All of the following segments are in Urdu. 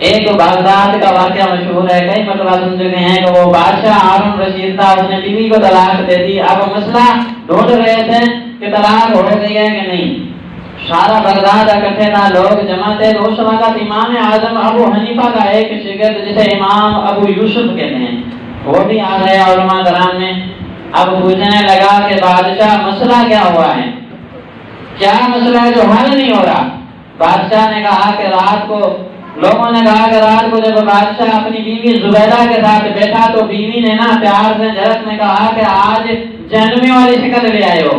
ایک بغداد کا واقعہ مشہور ہے، کئی مرتبہ سن چکے ہیں کہ وہ بادشاہ ہارون رشید تھا، اس نے بیوی کو طلاق دے دی۔ اب مسئلہ ڈھونڈ رہے تھے کہ طلاق ہو گئی ہے کہ نہیں۔ سارا بغداد اکٹھے تھا، لوگ جمع تھے۔ تو اس وقت امام اعظم ابو حنیفہ کا ایک شاگرد جسے امام ابو یوسف کہتے ہیں، وہ بھی آ گیا علماء کرام میں۔ اب پوچھنے لگا کہ بادشاہ مسئلہ کیا ہوا ہے، کیا مسئلہ ہے جو حل نہیں ہو رہا؟ بادشاہ نے کہا کہ رات کو لوگوں نے کہا کہ رات کو جب بادشاہ اپنی بیوی زبیدہ کے ساتھ بیٹھا تو بیوی نے نا پیار سے جھلک میں کہا کہ آج جہنمی والی شکل لے آئے ہو،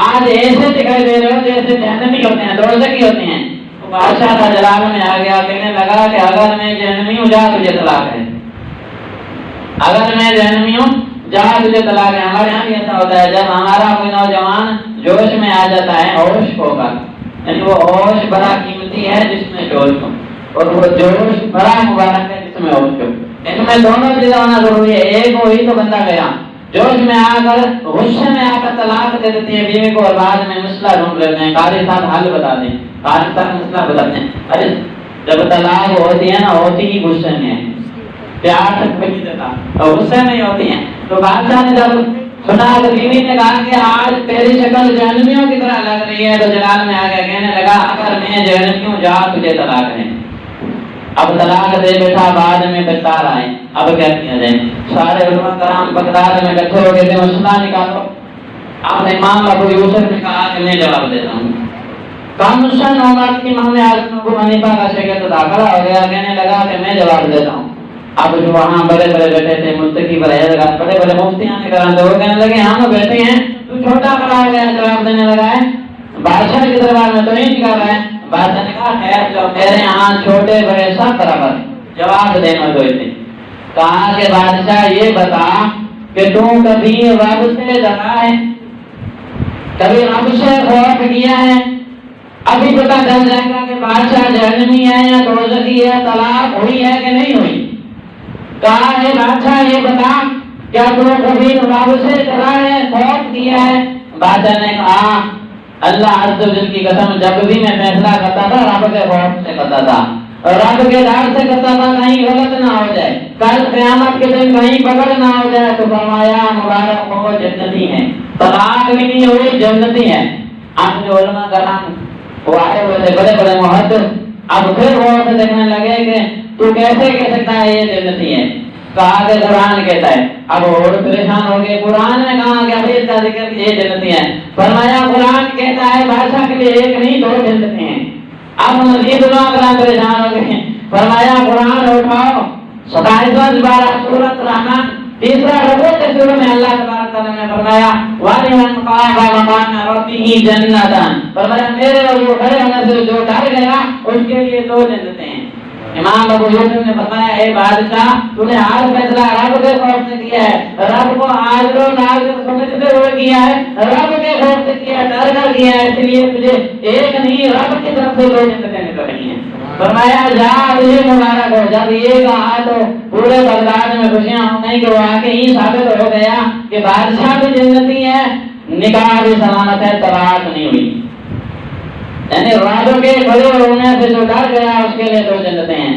آج ایسے دکھائی دے رہے ہو جیسے جہنمی ہوتے ہیں، دوزخی ہوتے ہیں۔ تو بادشاہ کا جلال میں آ گیا، کہنے لگا کہ اگر میں جہنمی ہوں جا تجھے طلاق ہے، اگر میں جہنمی ہوں جا تجھے طلاق ہے۔ ہمارے یہاں بھی ایسا ہوتا ہے، جب ہمارا کوئی نوجوان جوش میں آ جاتا ہے، ہوش ہو کر، یعنی وہ ہوش بڑا قیمتی ہے جس میں جوش ہو، اور وہ جوش بڑا مبارک ہے جس میں ہوش ہو۔ ان میں دونوں چیزیں ہونا ضروری ہے، ایک وہی تو بندہ گیا جوش میں آ کر، غصے میں آ کر طلاق دے دیتی ہے بیوی کو، اور بعد میں مسئلہ ڈھونڈ لیتے ہیں، قاضی صاحب حل بتا دیں، قاضی صاحب مسئلہ بتاتے ہیں۔ ارے جب طلاق ہوتی ہے نا، ہوتی ہی غصے میں ہے، پیار تک بھی نہیں دیتا اور غصے میں ہی ہوتی ہیں۔ تو بادشاہ نے جب سنا تو بیوی نے کہا کہ آج تیری شکل جہنمیوں کی طرح لگ رہی ہے، تو جلال میں آ گیا، کہنے لگا اگر میں جہنمی ہوں جا تجھے طلاق ہے۔ اب طلاق دے بیٹھا، بعد میں بچار آئے، اب کیا کیا جائے؟ سارے علماء کرام بغداد میں اکٹھے ہو گئے تھے، مسئلہ نکالو۔ اب امام ابو یوسف نے کہا کہ میں جواب دیتا ہوں۔ کم سن عمر کی امام اعظم ابو حنیفہ کا شاگرد داخلہ ہو گیا، کہنے لگا کہ میں جواب دیتا ہوں۔ اب جو وہاں بڑے بڑے بیٹھے تھے، ملتقی پرہیزگار بڑے بڑے مفتیان کرام تھے، وہ کہنے لگے ہم بیٹھے ہیں، تو چھوٹا بڑا ہو گیا جواب دینے لگا ہے، بادشاہ کے دربار میں تو نہیں نکال رہا ہے۔ بادشاہ نے کہا خیر جو میرے یہاں چھوٹے بڑے سب برابر جواب دینا ہوئے تھے۔ کہا کہ بادشاہ یہ بتا کہ تو کبھی رب سے ڈرا ہے، کبھی رب سے خوف کیا ہے؟ ابھی پتہ چل جائے گا کہ بادشاہ جہنمی ہے یا دوزخی ہے، طلاق ہوئی ہے کہ نہیں ہوئی۔ کہا ہے بادشاہ یہ بتا کیا تو کبھی رب سے ڈرا ہے، خوف کیا ہے؟ بادشاہ نے کہا اللہ عز و جل کی قسم جب بھی میں فیصلہ کرتا تھا رب کے خوف سے کرتا تھا، اور رب کے ڈر سے کرتا تھا کہیں غلط نہ ہو جائے، کل قیامت کے دن کہیں پکڑ نہ ہو جائے۔ تو فرمایا مبارک ہو جنتی ہیں، طلاق بھی نہیں ہوئی جنتی ہیں۔ اب جو علماء کرام وہ آئے ہوئے تھے بڑے بڑے محدث، اب پھر وہ دیکھنے لگے کہ تو کیسے کہہ سکتا ہے یہ جنتی ہے؟ کہا کہ قرآن کہتا ہے۔ اب اور پریشان ہو گئے، قرآن نے کہا کہ ابھی اس کا ذکر یہ جنتی ہے۔ فرمایا قرآن کہتا ہے بادشاہ کے لیے ایک نہیں دو جنتی ہیں۔ اب مزید علماء کرام پریشان ہو گئے، فرمایا قرآن اٹھاؤ 27 بارہ سورۃ الرحمن، تیسرا رکوع کے سورہ میں اللہ تبارک تعالیٰ نے فرمایا وَلِمَنْ خَافَ مَقَامَ رَبِّهِ جَنَّتَانِ، فرمایا میرے اور وہ کھڑے ہونے سے جو ڈر گیا اس کے لیے 2 جنتیں ہیں۔ امام ابو یوسف نے فرمایا اے بادشاہ تو نے ہر فیصلہ رب کے خوف سے کیا ہے، رب کو آج رو ناظر سمجھتے ہوئے کیا ہے، رب کے خوف سے کیا ہے، ڈر کر کیا ہے، اس لیے تجھے ایک نہیں رب کی طرف سے 2 جنتیں نکل رہی ہیں۔ فرمایا جا یہ مبارک ہو۔ جب یہ کہا تو پورے بغداد میں خوشیاں ہو گئی کہ وہ آ کے ہی ثابت ہو گیا کہ بادشاہ بھی جنتی ہے، نکاح بھی سلامت ہے، طلاق نہیں ہوئی۔ یعنی رب کے کھڑے ہونے سے جو ڈر گیا اس کے لیے 2 جنتیں ہیں۔